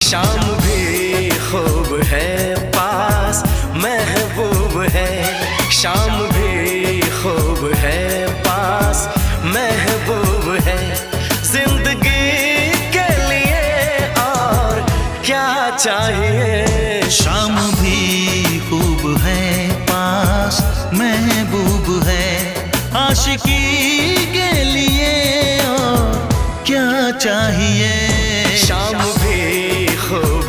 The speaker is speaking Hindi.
शाम भी खूब है पास महबूब है, शाम भी खूब है पास महबूब है। जिंदगी के लिए और क्या चाहिए। शाम भी खूब है पास महबूब है, आशिकी के लिए और क्या चाहिए। शाम